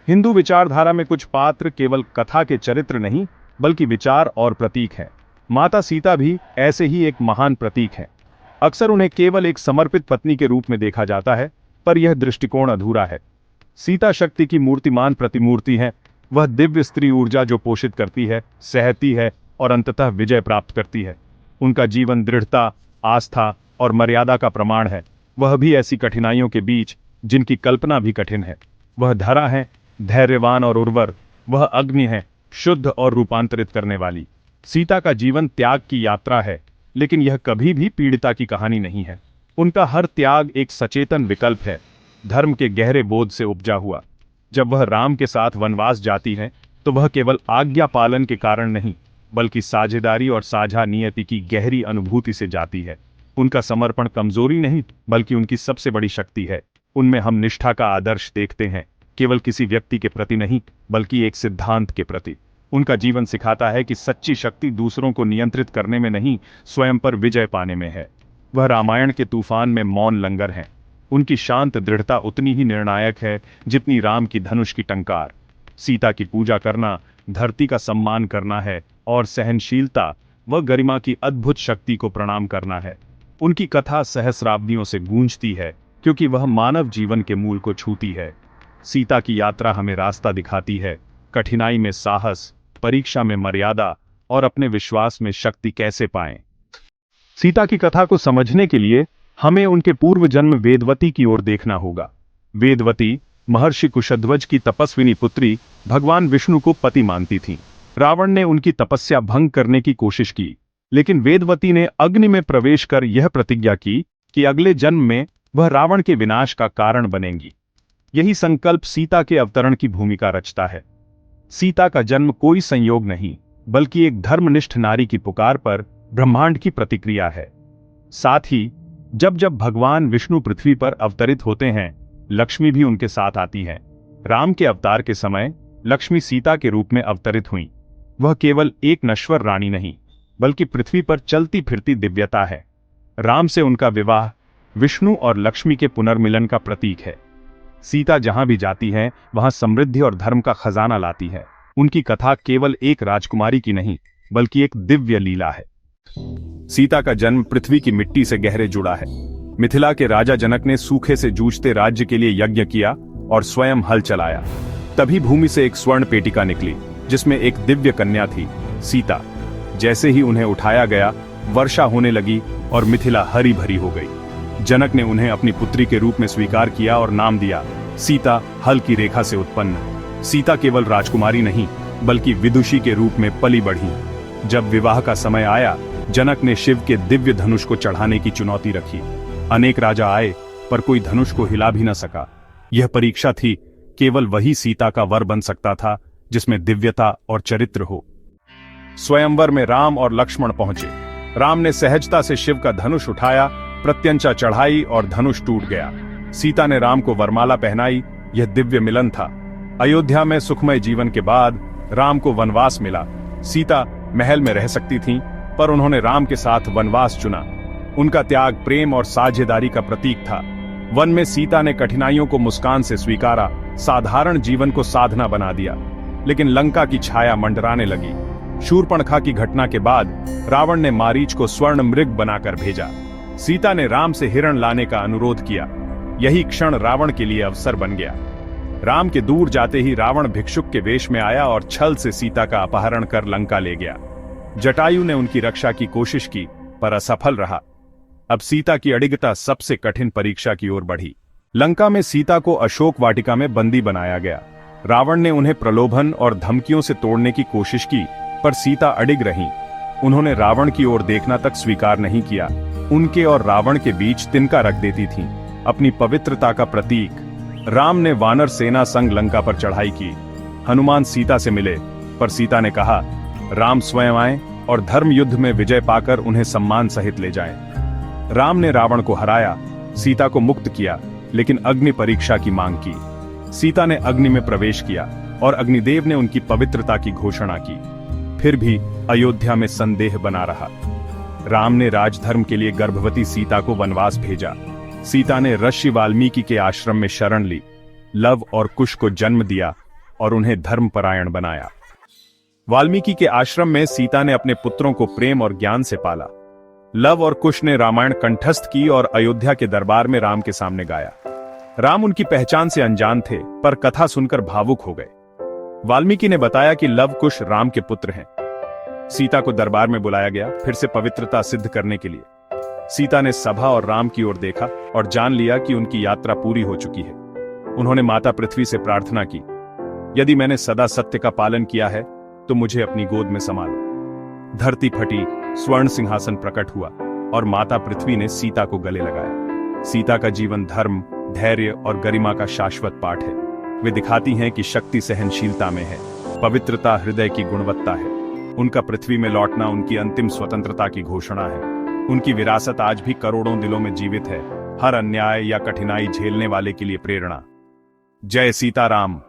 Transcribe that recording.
हिंदू विचारधारा में कुछ पात्र केवल कथा के चरित्र नहीं बल्कि विचार और प्रतीक हैं। माता सीता भी ऐसे ही एक महान प्रतीक हैं। अक्सर उन्हें केवल एक समर्पित पत्नी के रूप में देखा जाता है, पर यह दृष्टिकोण अधूरा है। सीता शक्ति की मूर्तिमान प्रतिमूर्ति है। वह दिव्य स्त्री ऊर्जा जो पोषित करती है, सहती है और अंततः विजय प्राप्त करती है। उनका जीवन दृढ़ता, आस्था और मर्यादा का प्रमाण है, वह भी ऐसी कठिनाइयों के बीच जिनकी कल्पना भी कठिन है। वह धरा है, धैर्यवान और उर्वर। वह अग्नि है, शुद्ध और रूपांतरित करने वाली। सीता का जीवन त्याग की यात्रा है, लेकिन यह कभी भी पीड़िता की कहानी नहीं है। उनका हर त्याग एक सचेतन विकल्प है, धर्म के गहरे बोध से उपजा हुआ। जब वह राम के साथ वनवास जाती हैं, तो वह केवल आज्ञा पालन के कारण नहीं, बल्कि साझेदारी और साझा नियति की गहरी अनुभूति से जाती है। उनका समर्पण कमजोरी नहीं, बल्कि उनकी सबसे बड़ी शक्ति है। उनमें हम निष्ठा का आदर्श देखते हैं, केवल किसी व्यक्ति के प्रति नहीं, बल्कि एक सिद्धांत के प्रति। उनका जीवन सिखाता है कि सच्ची शक्ति दूसरों को नियंत्रित करने में नहीं, स्वयं पर विजय पाने में है। वह रामायण के तूफान में मौन लंगर हैं। उनकी शांत दृढ़ता उतनी ही निर्णायक है जितनी राम की धनुष की टंकार। सीता की पूजा करना धरती का सम्मान करना है, और सहनशीलता व गरिमा की अद्भुत शक्ति को प्रणाम करना है। उनकी कथा सहस्राब्दियों से गूंजती है, क्योंकि वह मानव जीवन के मूल को छूती है। सीता की यात्रा हमें रास्ता दिखाती है, कठिनाई में साहस, परीक्षा में मर्यादा और अपने विश्वास में शक्ति कैसे पाएं। सीता की कथा को समझने के लिए हमें उनके पूर्व जन्म वेदवती की ओर देखना होगा। वेदवती महर्षि कुशध्वज की तपस्विनी पुत्री भगवान विष्णु को पति मानती थीं। रावण ने उनकी तपस्या भंग करने की कोशिश की, लेकिन वेदवती ने अग्नि में प्रवेश कर यह प्रतिज्ञा की कि अगले जन्म में वह रावण के विनाश का कारण बनेंगी। यही संकल्प सीता के अवतरण की भूमिका रचता है। सीता का जन्म कोई संयोग नहीं, बल्कि एक धर्मनिष्ठ नारी की पुकार पर ब्रह्मांड की प्रतिक्रिया है। साथ ही जब जब भगवान विष्णु पृथ्वी पर अवतरित होते हैं, लक्ष्मी भी उनके साथ आती है। राम के अवतार के समय लक्ष्मी सीता के रूप में अवतरित हुई। वह केवल एक नश्वर रानी नहीं, बल्कि पृथ्वी पर चलती फिरती दिव्यता है। राम से उनका विवाह विष्णु और लक्ष्मी के पुनर्मिलन का प्रतीक है। सीता जहां भी जाती हैं, वहां समृद्धि और धर्म का खजाना लाती है। उनकी कथा केवल एक राजकुमारी की नहीं, बल्कि एक दिव्य लीला है। सीता का जन्म पृथ्वी की मिट्टी से गहरे जुड़ा है। मिथिला के राजा जनक ने सूखे से जूझते राज्य के लिए यज्ञ किया और स्वयं हल चलाया। तभी भूमि से एक स्वर्ण पेटिका निकली, जिसमें एक दिव्य कन्या थी, सीता। जैसे ही उन्हें उठाया गया, वर्षा होने लगी और मिथिला हरी भरी हो गई। जनक ने उन्हें अपनी पुत्री के रूप में स्वीकार किया और नाम दिया सीता, हल की रेखा से उत्पन्न। सीता केवल राजकुमारी नहीं, बल्कि विदुषी के रूप में पली बढ़ी। जब विवाह का समय आया, जनक ने शिव के दिव्य धनुष को चढ़ाने की चुनौती रखी। अनेक राजा आए, पर कोई धनुष को हिला भी न सका। यह परीक्षा थी, केवल वही सीता का वर बन सकता था जिसमें दिव्यता और चरित्र हो। स्वयंवर में राम और लक्ष्मण पहुंचे। राम ने सहजता से शिव का धनुष उठाया, प्रत्यंचा चढ़ाई और धनुष टूट गया। सीता ने राम को वरमाला पहनाई। यह दिव्य मिलन था। अयोध्या में सुखमय जीवन के बाद राम को वनवास मिला। सीता महल में रह सकती थीं, पर उन्होंने राम के साथ वनवास चुना। उनका त्याग प्रेम और साझेदारी का प्रतीक था। वन में सीता ने कठिनाइयों को मुस्कान से स्वीकारा, साधारण जीवन को साधना बना दिया। लेकिन लंका की छाया मंडराने लगी। शूर्पणखा की घटना के बाद रावण ने मारीच को स्वर्ण मृग बनाकर भेजा। सीता ने राम से हिरण लाने का अनुरोध किया। यही क्षण रावण के लिए अवसर बन गया। राम के दूर जाते ही रावण भिक्षुक के वेश में आया और छल से सीता का अपहरण कर लंका ले गया। जटायु ने उनकी रक्षा की कोशिश की, पर असफल रहा। अब सीता की अडिगता सबसे कठिन परीक्षा की ओर बढ़ी। लंका में सीता को अशोक वाटिका में बंदी बनाया गया। रावण ने उन्हें प्रलोभन और धमकियों से तोड़ने की कोशिश की, पर सीता अडिग रहीं। उन्होंने रावण की ओर देखना तक स्वीकार नहीं किया। उनके और रावण के बीच तिनका रख देती थीं, अपनी पवित्रता का प्रतीक। राम ने वानर सेना संग लंका पर चढ़ाई की। हनुमान सीता से मिले, पर सीता ने कहा राम स्वयं आए और धर्म युद्ध में विजय पाकर उन्हें सम्मान सहित ले जाएं। राम ने रावण को हराया, सीता को मुक्त किया, लेकिन अग्नि परीक्षा की मांग की। सीता ने अग्नि में प्रवेश किया और अग्निदेव ने उनकी पवित्रता की घोषणा की। फिर भी अयोध्या में संदेह बना रहा। राम ने राजधर्म के लिए गर्भवती सीता को वनवास भेजा। सीता ने ऋषि वाल्मीकि के आश्रम में शरण ली, लव और कुश को जन्म दिया और उन्हें धर्मपरायण बनाया। वाल्मीकि के आश्रम में सीता ने अपने पुत्रों को प्रेम और ज्ञान से पाला। लव और कुश ने रामायण कंठस्थ की और अयोध्या के दरबार में राम के सामने गाया। राम उनकी पहचान से अनजान थे, पर कथा सुनकर भावुक हो गए। वाल्मीकि ने बताया कि लव कुश राम के पुत्र हैं। सीता को दरबार में बुलाया गया, फिर से पवित्रता सिद्ध करने के लिए। सीता ने सभा और राम की ओर देखा और जान लिया कि उनकी यात्रा पूरी हो चुकी है। उन्होंने माता पृथ्वी से प्रार्थना की, यदि मैंने सदा सत्य का पालन किया है तो मुझे अपनी गोद में समा लो। धरती फटी, स्वर्ण सिंहासन प्रकट हुआ और माता पृथ्वी ने सीता को गले लगाया। सीता का जीवन धर्म, धैर्य और गरिमा का शाश्वत पाठ है। वे दिखाती हैं कि शक्ति सहनशीलता में है, पवित्रता हृदय की गुणवत्ता है। उनका पृथ्वी में लौटना उनकी अंतिम स्वतंत्रता की घोषणा है। उनकी विरासत आज भी करोड़ों दिलों में जीवित है, हर अन्याय या कठिनाई झेलने वाले के लिए प्रेरणा। जय सीताराम।